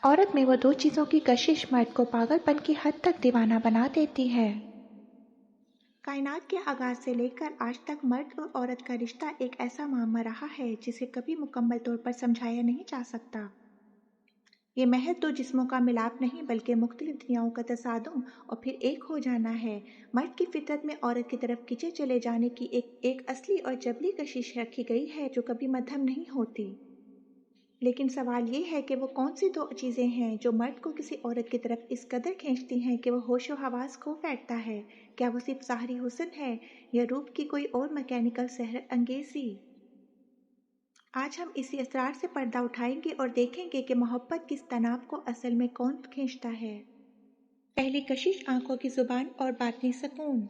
औरत में वो दो चीज़ों की कशिश मर्द को पागलपन की हद तक दीवाना बना देती है। कायनात के आगाज से लेकर आज तक मर्द और औरत का रिश्ता एक ऐसा मामला रहा है जिसे कभी मुकम्मल तौर पर समझाया नहीं जा सकता। ये महज दो जिस्मों का मिलाप नहीं बल्कि मुख्तलिफ दुनियाओं का तसादुम और फिर एक हो जाना है। मर्द की फितरत में औरत की तरफ खींचे चले जाने की एक असली और जबरी कशिश रखी गई है जो कभी मध्यम नहीं होती। लेकिन सवाल ये है कि वो कौन सी दो चीज़ें हैं जो मर्द को किसी औरत की तरफ इस कदर खींचती हैं कि वो होशो हवास खो बैठता है। क्या वो सिर्फ ज़ाहरी हुस्न है या रूप की कोई और मैकेनिकल सहर अंगेज़ी? आज हम इसी असरार से पर्दा उठाएंगे और देखेंगे कि मोहब्बत किस तनाव को असल में कौन खींचता है। पहली कशिश आंखों की जुबान और बातनी सुकून।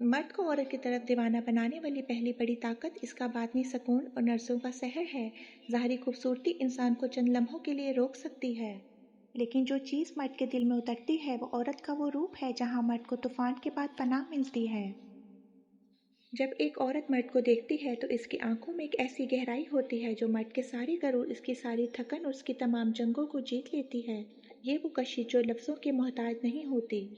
मर्द को औरत की तरफ दीवाना बनाने वाली पहली बड़ी ताकत इसका बातनी सुकून और नर्सों का सहर है। ज़ाहरी खूबसूरती इंसान को चंद लम्हों के लिए रोक सकती है, लेकिन जो चीज़ मर्द के दिल में उतरती है वो औरत का वो रूप है जहाँ मर्द को तूफान के बाद पनाह मिलती है। जब एक औरत मर्द को देखती है तो इसकी आंखों में एक ऐसी गहराई होती है जो मर्द के सारे गरूर, इसकी सारी थकन और उसकी तमाम जंगों को जीत लेती है। ये वो कशिश जो लफ्ज़ों के मोहताज नहीं होती।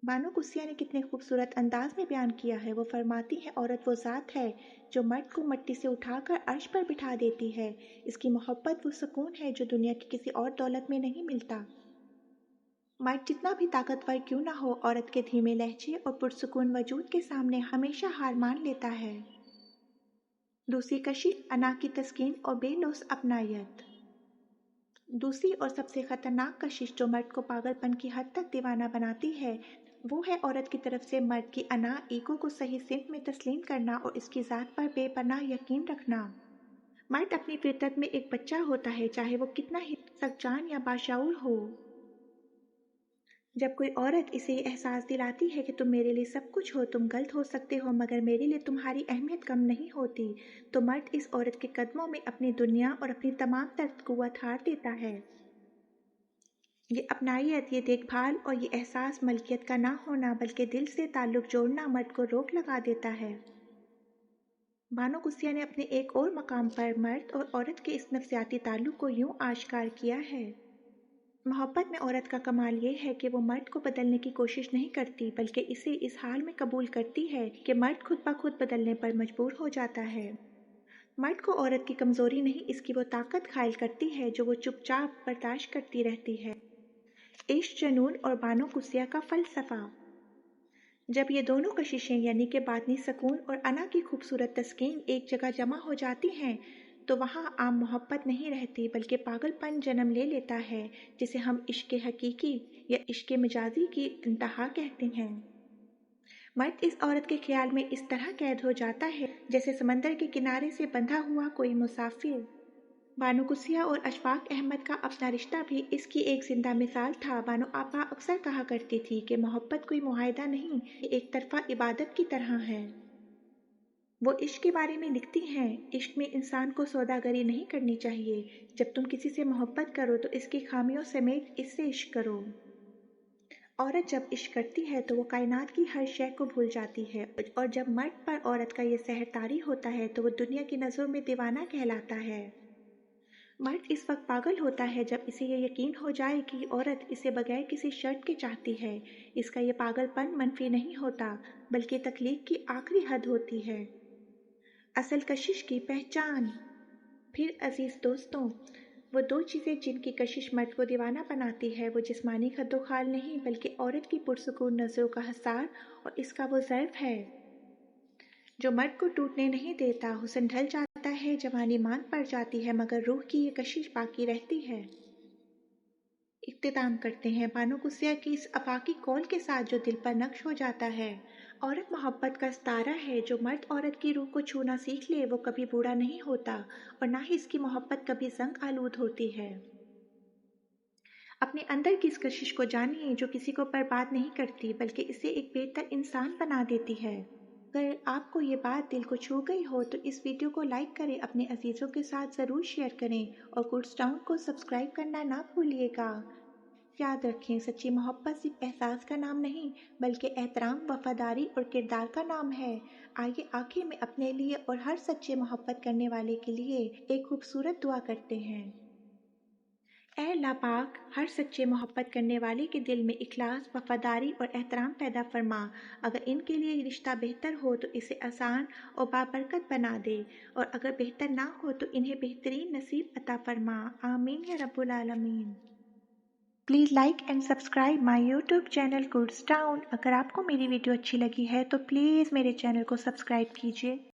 बानो कुसिया ने कितने खूबसूरत अंदाज में बयान किया है। वो फरमाती है, औरत वो ज़ात है जो मर्द को मिट्टी से उठाकर अर्श पर बिठा देती है। इसकी मोहब्बत वो सुकून है जो दुनिया की किसी और दौलत में नहीं मिलता। मर्द जितना भी ताकतवर क्यों ना हो, औरत के धीमे लहजे और पुरसुकून वजूद के सामने हमेशा हार मान लेता है। दूसरी कशिश अना की तस्कीन और बेलौस अपनायत। दूसरी और सबसे खतरनाक कशिश जो मर्द को पागलपन की हद तक दीवाना बनाती है वो है औरत की तरफ से मर्द की अना, ईगो को सही सिमत में तस्लीम करना और इसकी ज़ात पर बेपनाह यकीन रखना। मर्द अपनी फितरत में एक बच्चा होता है, चाहे वो कितना ही सख्जान या बाशऊर हो। जब कोई औरत इसे एहसास दिलाती है कि तुम मेरे लिए सब कुछ हो, तुम गलत हो सकते हो मगर मेरे लिए तुम्हारी अहमियत कम नहीं होती, तो मर्द इस औरत के कदमों में अपनी दुनिया और अपनी तमाम तर्क कुव्वत हार देता है। ये अपनायत, ये देखभाल और ये एहसास मलकियत का ना होना बल्कि दिल से ताल्लुक़ जोड़ना मर्द को रोक लगा देता है। बानो कुसिया ने अपने एक और मकाम पर मर्द और औरत के इस नफ्सियाती ताल्लुक़ को यूं आश्कार किया है। मोहब्बत में औरत का कमाल ये है कि वो मर्द को बदलने की कोशिश नहीं करती बल्कि इसे इस हाल में कबूल करती है कि मर्द खुद ब खुद बदलने पर मजबूर हो जाता है। मर्द को औरत की कमज़ोरी नहीं, इसकी वो ताकत ख़ायल करती है जो वो चुपचाप बर्दाश्त करती रहती है। इश्क, जुनून और बानो कुसिया का फ़लसफ़ा। जब ये दोनों कशिशें यानी कि बातनी सुकून और अना की खूबसूरत तस्कीन एक जगह जमा हो जाती हैं तो वहाँ आम मोहब्बत नहीं रहती बल्कि पागलपन जन्म ले लेता है, जिसे हम इश्क हकीकी या इश्क मजाजी की इंतहा कहते हैं। मर्द इस औरत के ख्याल में इस तरह कैद हो जाता है जैसे समंदर के किनारे से बंधा हुआ कोई मुसाफिर। बानो कुसिया और अशफाक अहमद का अपना रिश्ता भी इसकी एक जिंदा मिसाल था। बानो आपा अक्सर कहा करती थी कि मोहब्बत कोई मुआहिदा नहीं, एक तरफा इबादत की तरह है। वो इश्क के बारे में लिखती हैं, इश्क में इंसान को सौदागरी नहीं करनी चाहिए। जब तुम किसी से मोहब्बत करो तो इसकी खामियों समेत इससे इश्क करो। औरत जब इश्क करती है तो वो कायनात की हर शय को भूल जाती है और जब मर्द पर औरत का ये सहर तारी होता है तो वो दुनिया की नज़रों में दीवाना कहलाता है। मर्द इस वक्त पागल होता है जब इसे ये यकीन हो जाए कि औरत इसे बगैर किसी शर्त के चाहती है। इसका ये पागलपन मनफी नहीं होता बल्कि तकलीफ की आखिरी हद होती है। असल कशिश की पहचान। फिर अजीज दोस्तों, वो दो चीज़ें जिनकी कशिश मर्द को दीवाना बनाती है वो जिस्मानी खद्दोखाल नहीं बल्कि औरत की पुरसुकून नज़रों का हसार और इसका वो ज़र्फ है जो मर्द को टूटने नहीं देता। हुस्न ढल जाता है, जवानी मांग पड़ जाती है मगर रूह की ये कशिश बाकी रहती है। इख्तिताम करते हैं बानो कुसिया की इस अफाकी कौल के साथ जो दिल पर नक्श हो जाता है। औरत मोहब्बत का सितारा है, जो मर्द औरत की रूह को छूना सीख ले वो कभी बूढ़ा नहीं होता और ना ही इसकी मोहब्बत कभी जंग आलूद होती है। अपने अंदर की इस कशिश को जानिए जो किसी को बर्बाद नहीं करती बल्कि इसे एक बेहतर इंसान बना देती है। अगर आपको ये बात दिल को छू गई हो तो इस वीडियो को लाइक करें, अपने अजीज़ों के साथ ज़रूर शेयर करें और गुड्स टाउन को सब्सक्राइब करना ना भूलिएगा। याद रखें, सच्ची मोहब्बत सिर्फ एहसास का नाम नहीं बल्कि एहतराम, वफादारी और किरदार का नाम है। आइए आखिर में अपने लिए और हर सच्चे मोहब्बत करने वाले के लिए एक खूबसूरत दुआ करते हैं। اے اللہ پاک، ہر سچے محبت کرنے والے کے دل میں اخلاص، وفاداری اور احترام پیدا فرما۔ اگر ان کے لیے یہ رشتہ بہتر ہو تو اسے آسان اور بابرکت بنا دے، اور اگر بہتر نہ ہو تو انہیں بہترین نصیب عطا فرما۔ آمین یا رب العالمین۔ Please like and subscribe my YouTube channel goods town. اگر آپ کو میری ویڈیو اچھی لگی ہے تو پلیز میرے چینل کو سبسکرائب کیجیے۔